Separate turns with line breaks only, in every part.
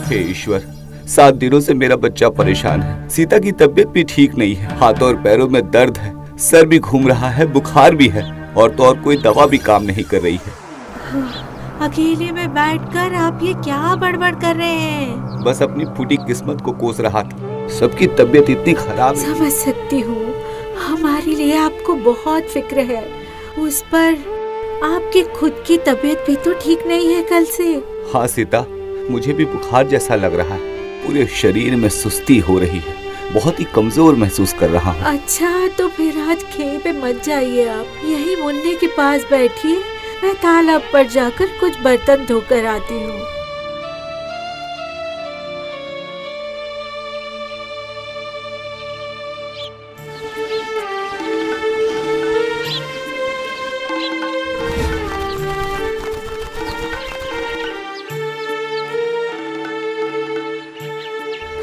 हे ईश्वर, 7 दिनों से मेरा बच्चा परेशान है। सीता की तबीयत भी ठीक नहीं है, हाथों और पैरों में दर्द है, सर भी घूम रहा है, बुखार भी है, और तो और कोई दवा भी काम नहीं कर रही है।
अकेले में बैठकर आप ये क्या बड़बड़ कर रहे हैं?
बस अपनी फूटी किस्मत को कोस रहा था। सबकी तबीयत इतनी खराब है।
समझ सकती हूँ, हमारे लिए आपको बहुत फिक्र है। उस पर आपकी खुद की तबीयत भी तो ठीक नहीं है कल से।
हाँ सीता, मुझे भी बुखार जैसा लग रहा है, पूरे शरीर में सुस्ती हो रही है, बहुत ही कमजोर महसूस कर रहा हूँ।
अच्छा, तो फिर आज खेत पे मत जाइए, आप यही मुन्ने के पास बैठिए, मैं तालाब पर जाकर कुछ बर्तन धोकर आती हूँ।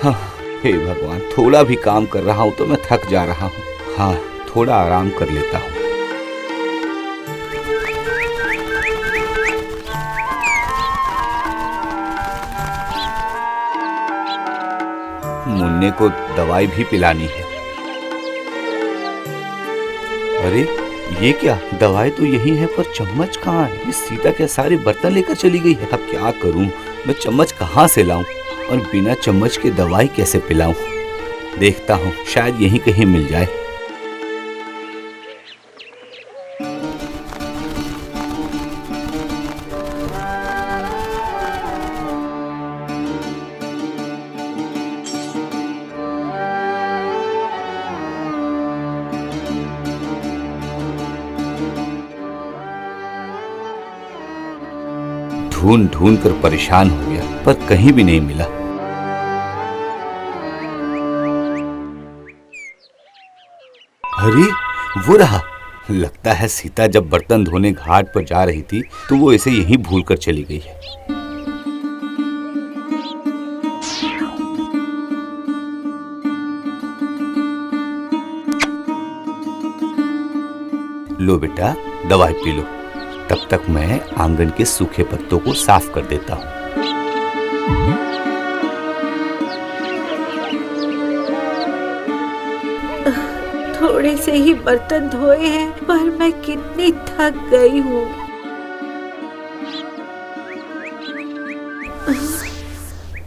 हाँ, हे भगवान, थोड़ा भी काम कर रहा हूँ तो मैं थक जा रहा हूँ। हाँ, थोड़ा आराम कर लेता हूँ। मुन्ने को दवाई भी पिलानी है। अरे ये क्या, दवाई तो यही है पर चम्मच कहाँ है? ये सीता के सारे बर्तन लेकर चली गई है। अब क्या करूं, मैं चम्मच कहाँ से लाऊं और बिना चम्मच के दवाई कैसे पिलाऊं? देखता हूँ, शायद यहीं कहीं मिल जाए। ढूंढ ढूंढ कर परेशान हो गया पर कहीं भी नहीं मिला। अरे वो रहा, लगता है सीता जब बर्तन धोने घाट पर जा रही थी तो वो इसे यहीं भूल कर चली गई है। लो बेटा, दवाई पी लो, तब तक मैं आंगन के सूखे पत्तों को साफ कर देता हूँ।
थोड़े से ही बर्तन धोए हैं पर मैं कितनी थक गई हूँ।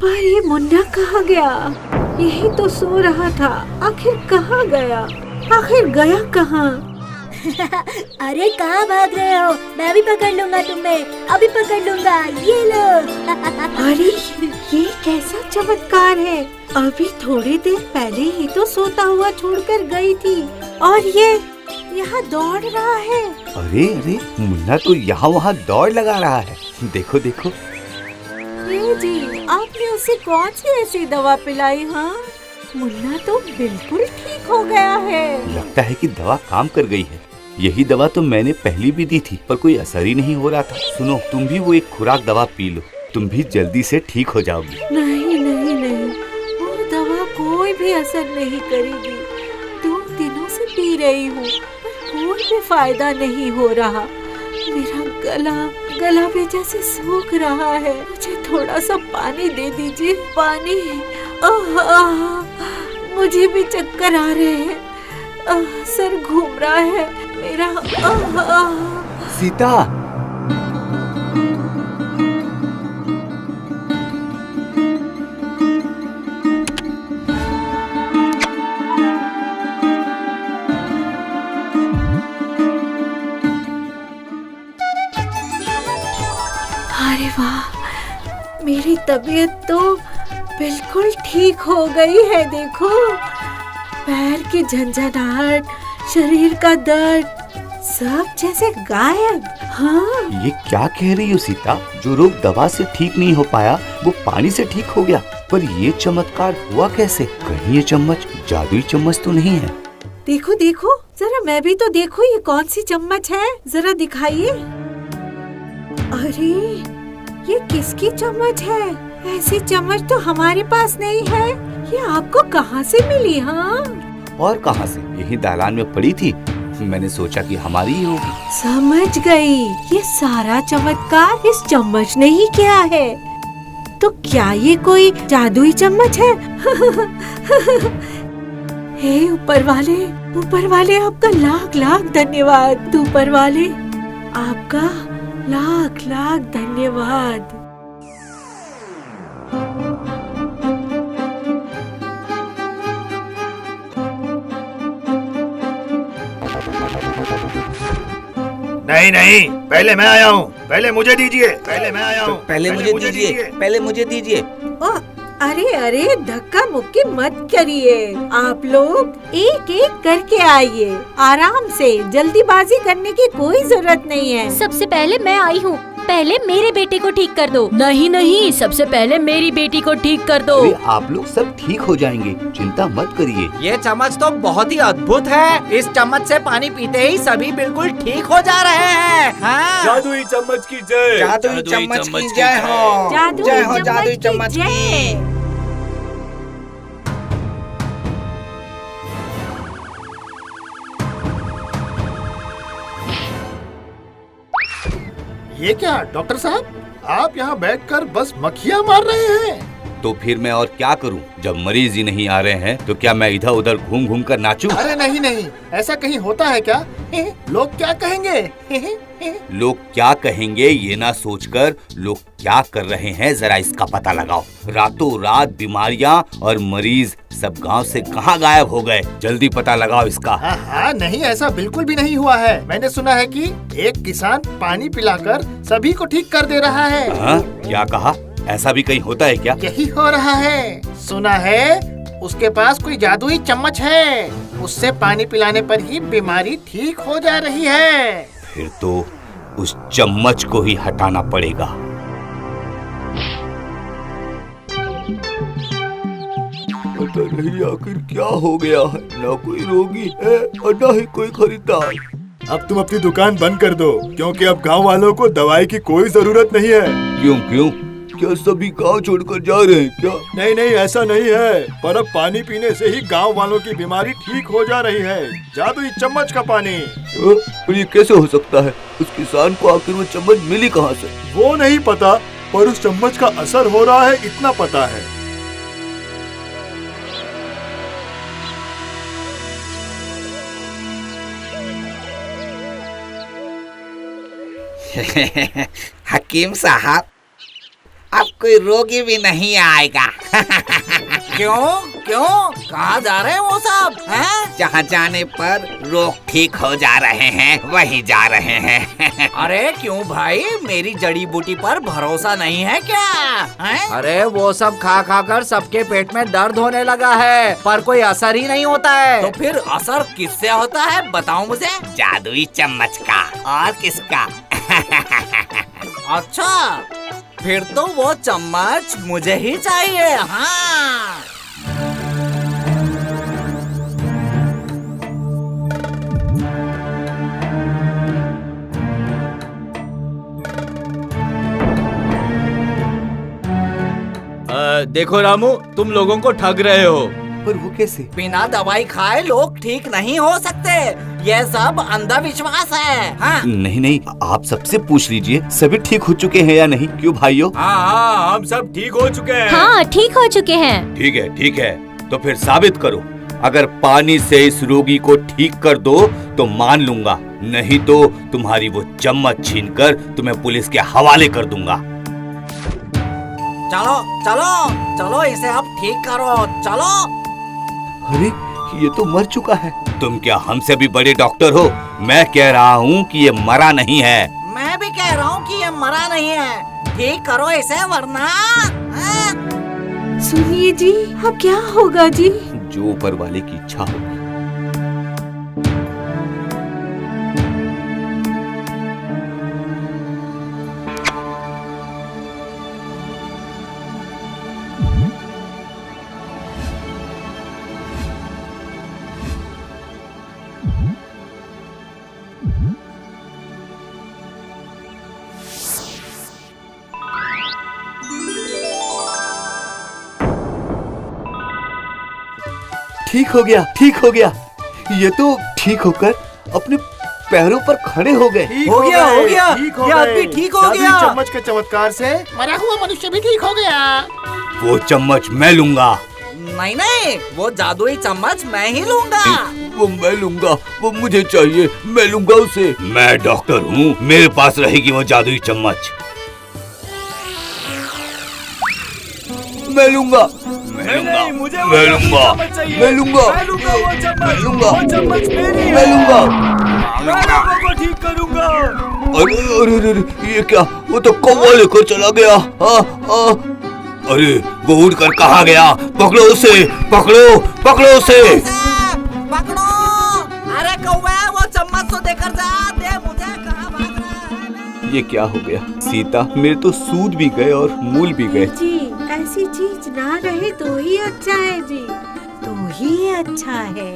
पर ये मुन्ना कहाँ गया? यही तो सो रहा था, आखिर कहाँ गया? आखिर गया कहाँ?
अरे कहाँ भाग रहे हो? मैं भी पकड़ लूंगा तुम्हें, अभी पकड़ लूंगा, ये लो।
अरे ये कैसा चमत्कार है, अभी थोड़ी देर पहले ही तो सोता हुआ छोड़कर गई थी और ये यहाँ दौड़ रहा है।
अरे अरे, मुन्ना तो यहाँ वहाँ दौड़ लगा रहा है, देखो देखो।
ये जी, आपने उसे कौन सी ऐसी दवा पिलाई? हाँ, मुन्ना तो बिल्कुल ठीक हो गया है।
लगता है कि दवा काम कर गई है। यही दवा तो मैंने पहले भी दी थी पर कोई असर ही नहीं हो रहा था। सुनो, तुम भी वो एक खुराक दवा पी लो, तुम भी जल्दी से ठीक हो जाओगी।
नहीं नहीं नहीं, वो दवा कोई भी असर नहीं करेगी। 2 दिनों से पी रही हूँ पर कोई भी फायदा नहीं हो रहा। मेरा गला भी जैसे सूख रहा है। मुझे थोड़ा सा पानी दे दीजिए, पानी। मुझे भी चक्कर आ रहे हैं, सर घूम रहा है मेरा।
सीता,
अरे वाह, मेरी तबीयत तो बिल्कुल ठीक हो गई है। देखो, पैर की झंझनाहट, शरीर का दर्द सब जैसे गायब। हाँ,
ये क्या कह रही हो सीता? जो रोग दवा से ठीक नहीं हो पाया वो पानी से ठीक हो गया, पर ये चमत्कार हुआ कैसे? कहीं ये चम्मच जादुई चम्मच तो नहीं है?
देखो देखो, जरा मैं भी तो देखो, ये कौन सी चम्मच है, जरा दिखाइए। अरे ये किसकी चम्मच है? ऐसी चम्मच तो हमारे पास नहीं है। ये आपको कहाँ से मिली? हाँ,
और कहाँ से? यही दालान में पड़ी थी, मैंने सोचा कि हमारी ही होगी।
समझ गई, ये सारा चमत्कार इस चम्मच ने ही किया है। तो क्या ये कोई जादुई चम्मच है? हे ऊपर वाले आपका लाख लाख धन्यवाद। ऊपर वाले आपका लाख लाख धन्यवाद।
नहीं नहीं, पहले मैं आया हूँ, पहले मुझे दीजिए, पहले मैं आया हूँ,
पहले मुझे दीजिए।
ओ, अरे धक्का मुक्की मत करिए। आप लोग एक एक करके आइए, आराम से, जल्दीबाजी करने की कोई जरूरत नहीं है।
सबसे पहले मैं आई हूँ, पहले मेरे बेटे को ठीक कर दो। नहीं, सबसे पहले मेरी बेटी को ठीक कर दो।
अरे आप लोग सब ठीक हो जाएंगे, चिंता मत करिए।
ये चम्मच तो बहुत ही अद्भुत है। इस चम्मच से पानी पीते ही सभी बिल्कुल ठीक हो जा रहे हैं। हाँ।
जादुई चम्मच की जय।
जादुई चम्मच की जय हो।
जादुई चम्मच की जय।
ये क्या डॉक्टर साहब, आप यहाँ बैठकर बस मक्खियाँ मार रहे हैं?
तो फिर मैं और क्या करूं? जब मरीज ही नहीं आ रहे हैं तो क्या मैं इधर उधर घूम घूम कर नाचूं?
अरे नहीं, ऐसा कहीं होता है क्या? लोग क्या कहेंगे?
लोग क्या कहेंगे ये ना सोचकर लोग क्या कर रहे हैं जरा इसका पता लगाओ। रातों रात बीमारियां और मरीज सब गांव से कहां गायब हो गए, जल्दी पता लगाओ इसका।
हाँ, नहीं ऐसा बिल्कुल भी नहीं हुआ है। मैंने सुना है कि एक किसान पानी पिलाकर सभी को ठीक कर दे रहा है।
हाँ? क्या कहा? ऐसा भी कहीं होता है क्या?
यही हो रहा है। सुना है उसके पास कोई जादुई चम्मच है, उससे पानी पिलाने पर ही बीमारी ठीक हो जा रही है।
फिर तो उस चम्मच को ही हटाना पड़ेगा। पता नहीं आखिर क्या हो गया है, ना कोई रोगी है और ना ही कोई खरीदार।
अब तुम अपनी दुकान बंद कर दो, क्योंकि अब गांव वालों को दवाई की कोई जरूरत नहीं है।
क्यों? क्या सभी गांव छोड़कर जा रहे हैं क्या?
नहीं, ऐसा नहीं है, पर अब पानी पीने से ही गांव वालों की बीमारी ठीक हो जा रही है। जादुई चम्मच का पानी।
पर ये कैसे हो सकता है? उस किसान को आखिर वो चम्मच मिली कहाँ से?
वो नहीं पता, पर उस चम्मच का असर हो रहा है इतना पता है।
हकीम साहब, अब कोई रोगी भी नहीं आएगा। क्यों? कहाँ जा रहे हैं वो सब? जहाँ जाने पर रोग ठीक हो जा रहे हैं वहीं जा रहे हैं। अरे क्यों भाई, मेरी जड़ी बूटी पर भरोसा नहीं है क्या? अरे वो सब खा कर सबके पेट में दर्द होने लगा है, पर कोई असर ही नहीं होता है। तो फिर असर किससे होता है बताओ मुझे? जादुई चम्मच का। और किसका? अच्छा, फिर तो वो चम्मच मुझे ही चाहिए। हाँ।
देखो रामू, तुम लोगों को ठग रहे हो।
पर वो कैसे?
बिना दवाई खाए लोग ठीक नहीं हो सकते, ये सब अंधविश्वास है। हाँ।
नहीं, आप सबसे पूछ लीजिए सभी ठीक हो चुके हैं या नहीं। क्यों भाइयों?
हाँ, हम सब ठीक हो चुके हैं।
हाँ, ठीक हो चुके हैं।
ठीक है, तो फिर साबित करो। अगर पानी से इस रोगी को ठीक कर दो तो मान लूंगा, नहीं तो तुम्हारी वो चम्मच छीनकर तुम्हें पुलिस के हवाले कर दूंगा।
चलो इसे अब ठीक करो, चलो।
अरे ये तो मर चुका है। तुम क्या हमसे भी बड़े डॉक्टर हो? मैं कह रहा हूँ कि ये मरा नहीं है।
मैं भी कह रहा हूँ कि ये मरा नहीं है, ठीक करो इसे वरना।
सुनिए जी, अब क्या होगा जी?
जो ऊपर वाले की इच्छा होगी। ठीक हो गया। ये तो ठीक होकर अपने पैरों पर खड़े हो गए।
ठीक
हो गया,
गए,
हो गया।
ठीक हो
ये आदमी
गए।
ठीक हो
जादुई
गया।
चम्मच के चमत्कार से
मरा हुआ मनुष्य भी ठीक हो गया।
वो चम्मच मैं लूंगा।
नहीं नहीं, वो जादुई चम्मच मैं ही लूंगा।
वो मैं लूंगा, वो मुझे चाहिए, मैं लूंगा उसे। मैं डॉक्टर हूँ, मेरे पास रहेगी वो जादुई चम्मच। मैं लूंगा, मैं लूंगा,
मुझे वो
मैं
जादुई
लूंगा,
चम्मच चाहिए।
मैं लूंगा,
मैं लूंगा वो चम्मच।
मैं लूंगा,
वो चम्मच मेरी
मैं
है।
लूंगा।
मैं लोगों को ठीक करूंगा।
अरे अरे अरे, ये क्या? वो तो कौवा लेकर चला गया। अरे वो उड़कर कहाँ गया? पकड़ो उसे, पकड़ो, पकड़ो उसे।
पकड़ो! अरे कौवा, वो चम्मच तो देकर जा, दे मुझे, कहाँ भाग रहा है?
ये क्या हो गया? सीता, मेरे तो सूद भी गए और मूल भी गए।
जी, ऐसी चीज ना रहे तो ही अच्छा है जी, तो ही अच्छा है।